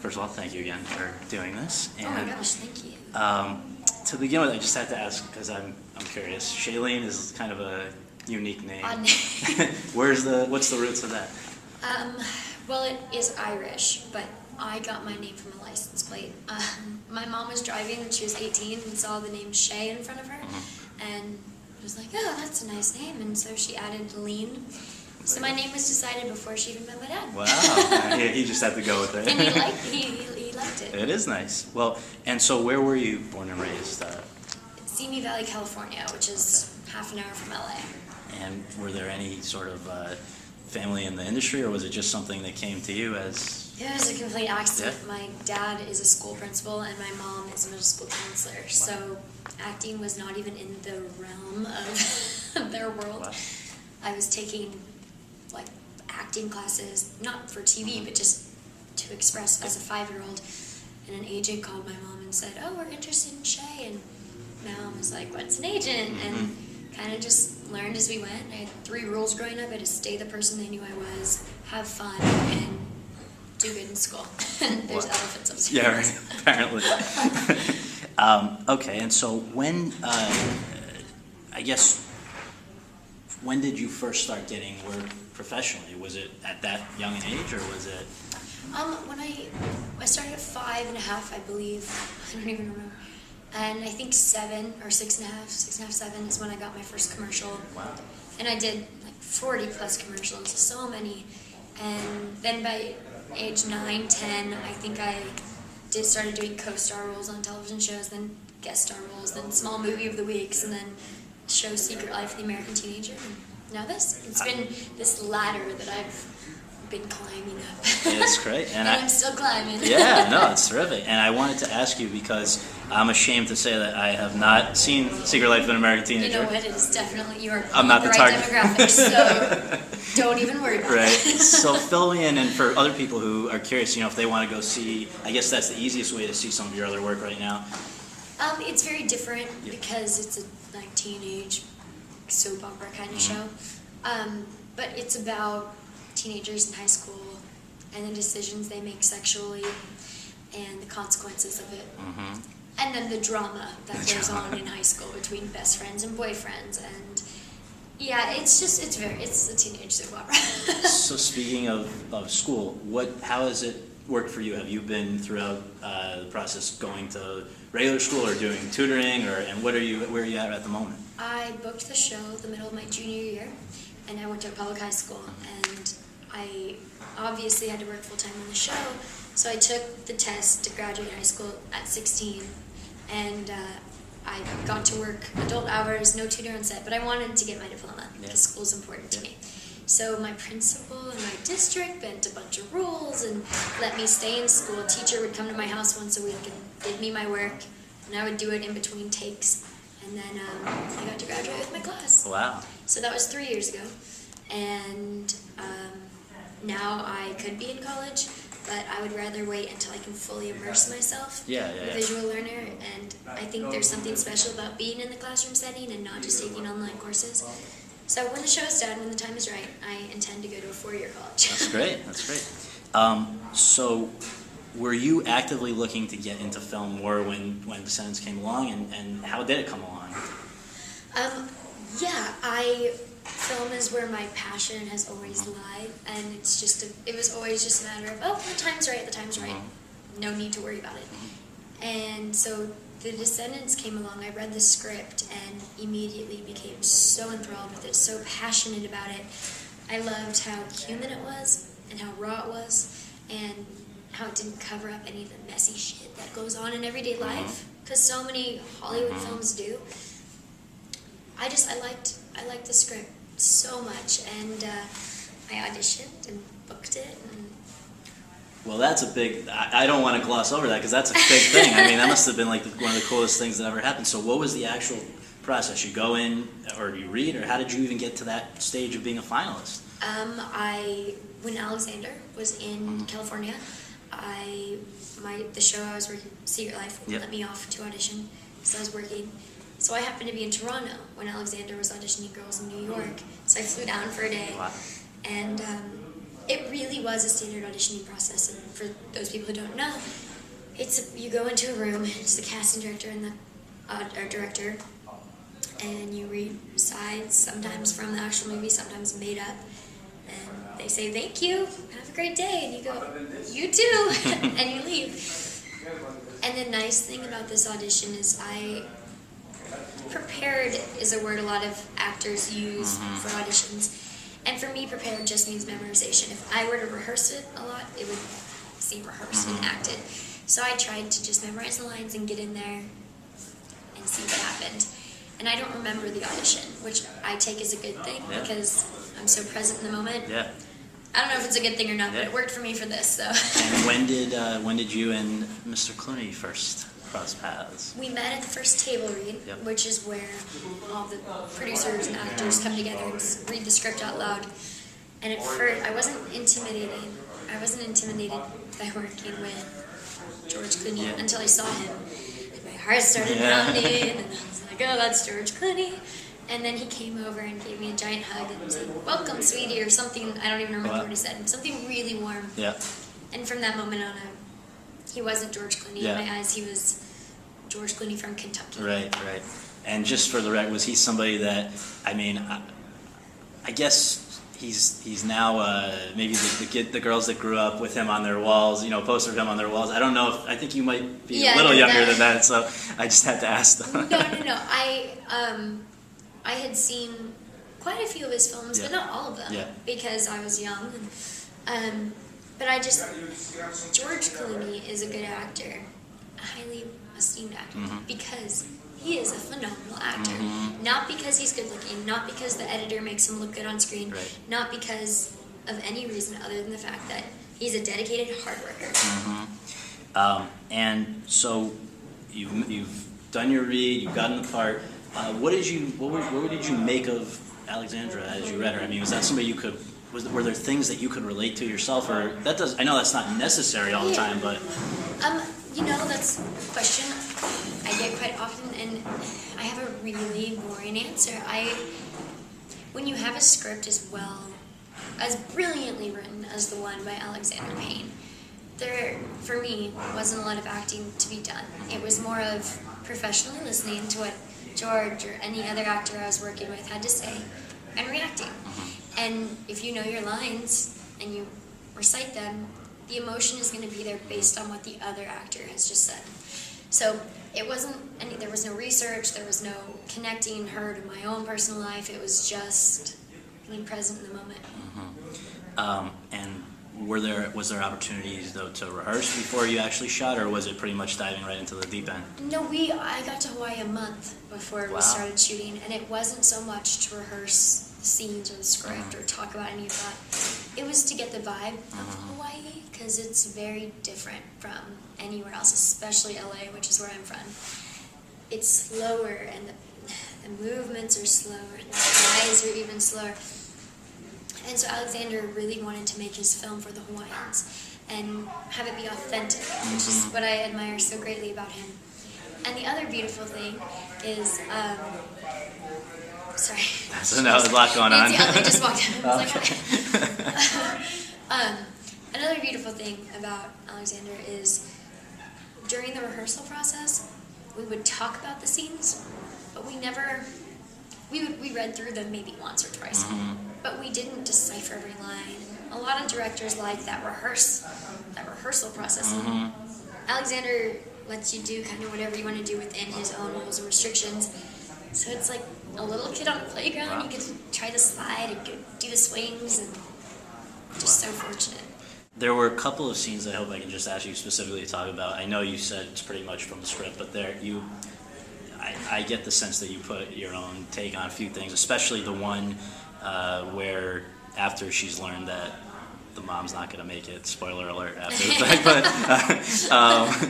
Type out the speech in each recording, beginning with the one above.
first of all, thank you again for doing this. And, oh my gosh, thank you. To begin with, I just had to ask, because I'm curious. Shailene is kind of a unique name. Odd name. What's the roots of that? Well, it is Irish, but I got my name from a license plate. My mom was driving when she was 18 and saw the name Shay in front of her, and was like, "Oh, that's a nice name," and so she added Lean. So my name was decided before she even met my dad. Wow, he just had to go with it. And he liked it. It is nice. Well, and so where were you born and raised? Simi Valley, California, which is half an hour from LA. And were there any sort of family in the industry, or was it just something that came to you as? It was a complete accident. Yeah. My dad is a school principal, and my mom is a middle school counselor. Wow. So acting was not even in the realm of their world. Wow. I was taking like acting classes, not for TV, but just to express as a 5-year-old. And an agent called my mom and said, "Oh, we're interested in Shay." And my mom was like, "What's an agent?" And kind of just learned as we went. I had 3 rules growing up. I had to stay the person they knew I was, have fun, and do good in school. There's elephants upstairs. Yeah, right. Apparently. Okay, and so when, I guess, when did you first start getting work professionally? Was it at that young an age, or was it? When I started at 5 and a half, I believe. I don't even remember. And I think 7 or 6 and a half, 7 is when I got my first commercial. Wow. And I did like 40 plus commercials, so many. And then by age 9, 10, I think I started doing co-star roles on television shows, then guest star roles, then small movie of the weeks, and then show Secret Life of the American Teenager. And now this. It's been this ladder that I've been climbing up. It's great. And I'm still climbing. Yeah, no, it's terrific. And I wanted to ask you, because I'm ashamed to say that I have not seen Secret Life of an American Teenager. You know what? It is definitely, you are I'm not the the right target demographic, so don't even worry about it. Right. it. So fill me in, and for other people who are curious, if they want to go see, I guess that's the easiest way to see some of your other work right now. It's very different because it's a like teenage soap opera kind of show. But it's about teenagers in high school and the decisions they make sexually and the consequences of it. And then the drama that goes on in high school between best friends and boyfriends, and yeah, it's a teenage soap opera. So speaking of school, how has it worked for you? Have you been throughout the process going to regular school or doing tutoring, and where are you at the moment? I booked the show the middle of my junior year, and I went to a public high school, and I obviously had to work full-time on the show, so I took the test to graduate high school at 16, and I got to work adult hours, no tutor on set, but I wanted to get my diploma because school's important to me. So my principal in my district bent a bunch of rules and let me stay in school. A teacher would come to my house once a week and give me my work, and I would do it in between takes, and then I got to graduate with my class. Wow. So that was 3 years ago, and now I could be in college, but I would rather wait until I can fully immerse myself. A visual learner, and I think there's something special about being in the classroom setting and not just taking online courses. So when the show is done, when the time is right, I intend to go to a 4-year college. That's great. That's great. So were you actively looking to get into film more when Descendants came along, and how did it come along? Film is where my passion has always lied, and it was always just a matter of, oh, the time's right, no need to worry about it. And so the Descendants came along, I read the script, and immediately became so enthralled with it, so passionate about it. I loved how human it was, and how raw it was, and how it didn't cover up any of the messy shit that goes on in everyday life, because so many Hollywood films do. I liked the script so much, and I auditioned and booked it. Well, that's a big, I don't want to gloss over that, because that's a big thing. I mean, that must have been like one of the coolest things that ever happened. So what was the actual process? You go in, or you read, or how did you even get to that stage of being a finalist? When Alexander was in California, the show I was working, Secret Life, wouldn't let me off to audition, so I was working. So I happened to be in Toronto when Alexander was auditioning girls in New York. So I flew down for a day, and it really was a standard auditioning process, and for those people who don't know, you go into a room, it's the casting director and the our director, and you read sides, sometimes from the actual movie, sometimes made up, and they say, thank you, have a great day, and you go, you too, and you leave. And the nice thing about this audition is prepared is a word a lot of actors use for auditions, and for me, prepared just means memorization. If I were to rehearse it a lot, it would seem rehearsed and acted. So I tried to just memorize the lines and get in there and see what happened. And I don't remember the audition, which I take as a good thing because I'm so present in the moment. Yeah. I don't know if it's a good thing or not, but it worked for me for this. So. And when did you and Mr. Clooney first cross paths? We met at the first table read, which is where all the producers and actors come together and read the script out loud. And at first, I wasn't intimidated by working with George Clooney until I saw him. And my heart started pounding, and I was like, oh, that's George Clooney. And then he came over and gave me a giant hug and said, welcome, sweetie, or something. I don't even remember what he said. Something really warm. Yeah. And from that moment on, he wasn't George Clooney in my eyes. He was George Clooney from Kentucky. Right. And just for the record, was he somebody that, I mean, I guess he's now maybe the girls that grew up with him on their walls, poster of him on their walls. I don't know if, I think you might be a little younger than that, so I just had to ask them. No. I had seen quite a few of his films, but not all of them, because I was young. But George Clooney is a good actor, a highly esteemed actor, because he is a phenomenal actor. Not because he's good looking, not because the editor makes him look good on screen, not because of any reason other than the fact that he's a dedicated hard worker. And so you've done your read, you've gotten the part. What did you make of Alexandra as you read her? I mean, was that somebody you could? Were there things that you could relate to yourself, or I know that's not necessary all the time, but that's a question I get quite often, and I have a really boring answer. When you have a script as brilliantly written as the one by Alexander Payne, there, for me, wasn't a lot of acting to be done. It was more of professionally listening to what George or any other actor I was working with had to say and reacting. And if you know your lines and you recite them, the emotion is going to be there based on what the other actor has just said. So there was no research, there was no connecting her to my own personal life. It was just being present in the moment. And was there opportunities though to rehearse before you actually shot, or was it pretty much diving right into the deep end? No, I got to Hawaii a month before we started shooting, and it wasn't so much to rehearse the scenes or the script or talk about any of that. It was to get the vibe of Hawaii, because it's very different from anywhere else, especially LA, which is where I'm from. It's slower, and the movements are slower, and the eyes are even slower. And so Alexander really wanted to make his film for the Hawaiians and have it be authentic, which is what I admire so greatly about him. And the other beautiful thing is, sorry. So now there's a lot going on. They just walked in. I was like, another beautiful thing about Alexander is during the rehearsal process, we would talk about the scenes, but we read through them maybe once or twice. But we didn't decipher every line. A lot of directors like that rehearsal process. Alexander lets you do kind of whatever you want to do within his own rules and restrictions. So it's like a little kid on a playground. You can try the slide and do the swings, and just so fortunate. There were a couple of scenes I hope I can just ask you specifically to talk about. I know you said it's pretty much from the script, but I get the sense that you put your own take on a few things, especially the one where after she's learned that the mom's not going to make it, spoiler alert after the fact, but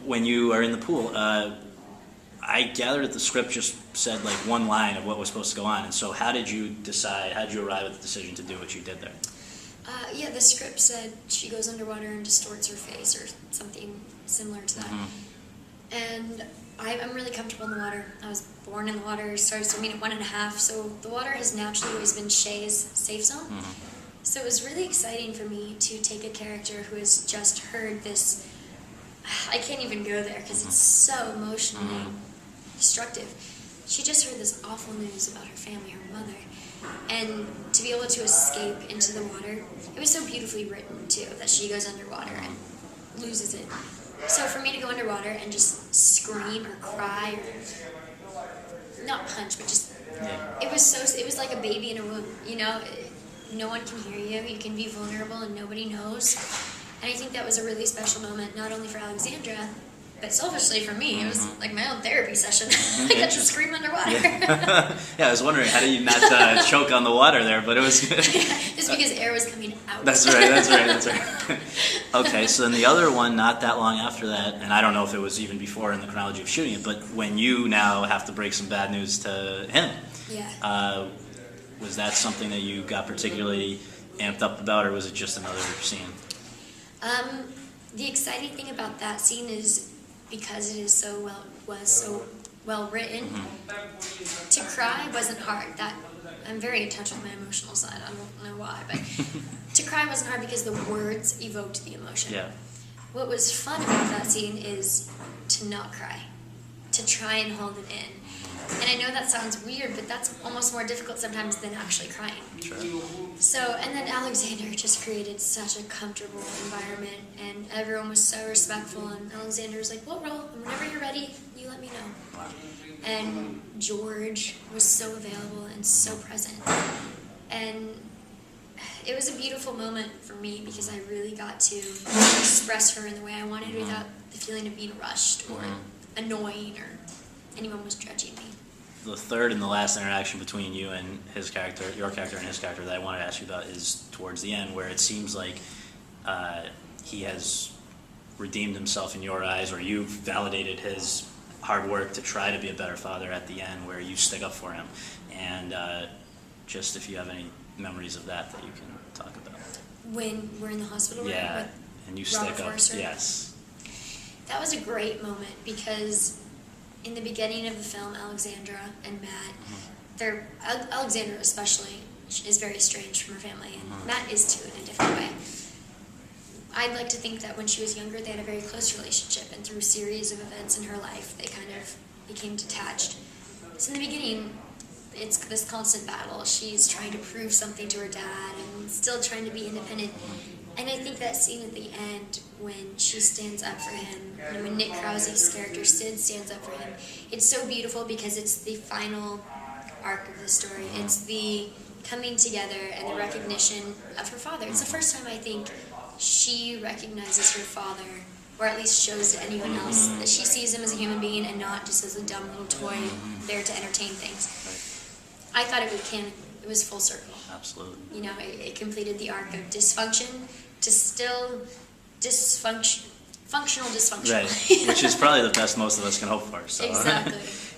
when you are in the pool, I gathered that the script just said like one line of what was supposed to go on, and so how did you arrive at the decision to do what you did there? The script said she goes underwater and distorts her face or something similar to that. And I'm really comfortable in the water. I was born in the water, started swimming at 1.5, so the water has naturally always been Shay's safe zone. So it was really exciting for me to take a character who has just heard this. I can't even go there because it's so emotionally destructive. She just heard this awful news about her family, her mother, and to be able to escape into the water. It was so beautifully written too that she goes underwater and loses it. So for me to go underwater and just scream or cry or not punch, but just it was like a baby in a womb. You know, no one can hear you. You can be vulnerable and nobody knows. And I think that was a really special moment, not only for Alexandra, but selfishly for me. It was like my own therapy session. I got to scream underwater. Yeah. Yeah, I was wondering, how do you not choke on the water there? But it was good. It's because air was coming out. That's right. Okay, so then the other one, not that long after that, and I don't know if it was even before in the chronology of shooting it, but when you now have to break some bad news to him, was that something that you got particularly amped up about, or was it just another scene? The exciting thing about that scene is because it is so well written. To cry wasn't hard. That I'm very in touch with my emotional side. I don't know why, but to cry wasn't hard because the words evoked the emotion. Yeah. What was fun about that scene is to not cry, to try and hold it in. And I know that sounds weird, but that's almost more difficult sometimes than actually crying. Sure. So, and then Alexander just created such a comfortable environment, and everyone was so respectful, and Alexander was like, we'll roll, and whenever you're ready, you let me know. Wow. And George was so available and so present. And it was a beautiful moment for me because I really got to express her in the way I wanted without the feeling of being rushed or annoying or anyone was judging me. The third and the last interaction between you and his character, your character and his character, that I wanted to ask you about is towards the end, where it seems like he has redeemed himself in your eyes, or you've validated his hard work to try to be a better father at the end, where you stick up for him. And just if you have any memories of that you can talk about. When we're in the hospital room with and you Robert stick up. Forster? Yes. That was a great moment because in the beginning of the film, Alexandra and Matt, Alexandra especially is very estranged from her family, and Matt is too in a different way. I'd like to think that when she was younger, they had a very close relationship, and through a series of events in her life, they kind of became detached. So in the beginning, it's this constant battle. She's trying to prove something to her dad and still trying to be independent. And I think that scene at the end when she stands up for him, and when Nick Krause's character Sid stands up for him, it's so beautiful because it's the final arc of the story. It's the coming together and the recognition of her father. It's the first time I think she recognizes her father, or at least shows to anyone else that she sees him as a human being and not just as a dumb little toy there to entertain things. I thought it was full circle. Absolutely. You know, it completed the arc of dysfunction to still functional dysfunction. Right, which is probably the best most of us can hope for. So. Exactly.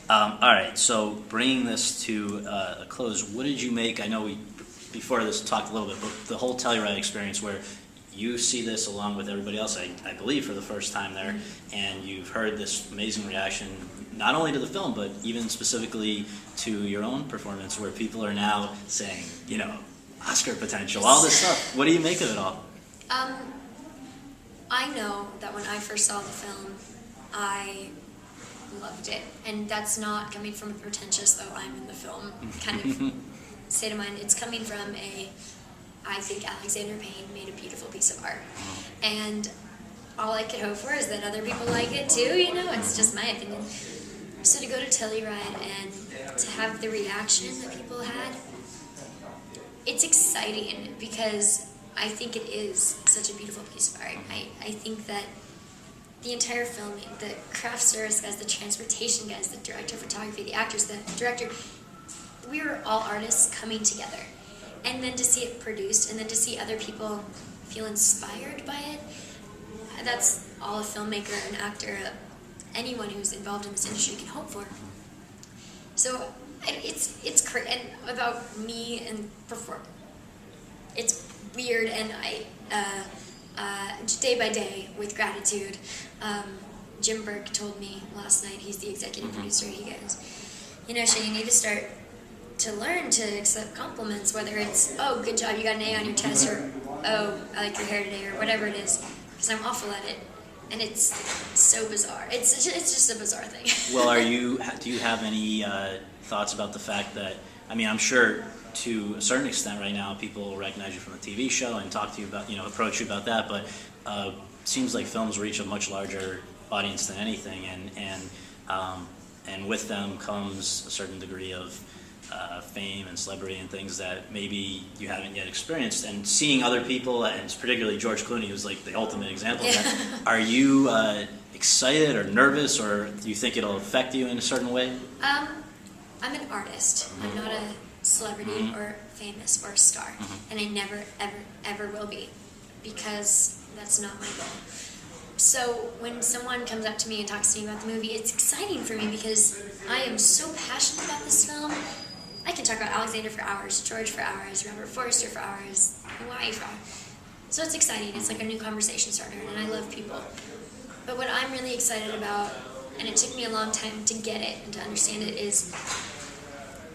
All right, so bringing this to a close, what did you make? I know we, before this, talked a little bit, but the whole Telluride experience where you see this along with everybody else, I believe, for the first time there, and you've heard this amazing reaction, not only to the film, but even specifically to your own performance, where people are now saying, you know, Oscar potential, all this stuff. What do you make of it all? I know that when I first saw the film, I loved it. And that's not coming from a pretentious, oh, I'm in the film kind of state of mind. It's coming from I think Alexander Payne made a beautiful piece of art. And all I could hope for is that other people like it too, you know? It's just my opinion. So to go to Telluride and to have the reaction that people had, it's exciting because I think it is such a beautiful piece of art. I think that the entire filming, the craft service guys, the transportation guys, the director of photography, the actors, the director, we were all artists coming together. And then to see it produced, and then to see other people feel inspired by it, that's all a filmmaker, an actor, anyone who's involved in this industry can hope for. So it's crazy. And about me and perform, it's weird, and day by day with gratitude. Jim Burke told me last night, he's the executive producer, he goes, you know, Shane, you need to start to learn to accept compliments, whether it's, oh, good job, you got an A on your test, or, oh, I like your hair today, or whatever it is, because I'm awful at it. And it's so bizarre. It's just a bizarre thing. Well, do you have any thoughts about the fact that, I mean, I'm sure to a certain extent right now people recognize you from the TV show and talk to you about, approach you about that, but seems like films reach a much larger audience than anything, and with them comes a certain degree of fame and celebrity and things that maybe you haven't yet experienced. And seeing other people, and particularly George Clooney, who's like the ultimate example of that, are you excited or nervous, or do you think it'll affect you in a certain way? I'm an artist. I'm not a celebrity or famous or a star, and I never, ever, ever will be, because that's not my goal. So when someone comes up to me and talks to me about the movie, it's exciting for me because I am so passionate about this film. I can talk about Alexander for hours, George for hours, Robert Forster for hours, Hawaii for hours. So it's exciting. It's like a new conversation starter, and I love people. But what I'm really excited about, and it took me a long time to get it and to understand it, is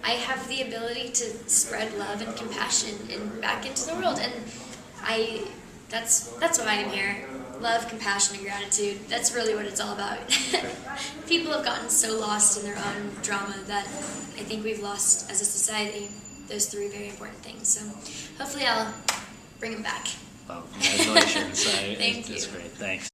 I have the ability to spread love and compassion back into the world, and that's why I'm here. Love, compassion, and gratitude. That's really what it's all about. People have gotten so lost in their own drama that I think we've lost as a society those three very important things. So hopefully I'll bring them back. Well, congratulations. Thank you. That's great. Thanks.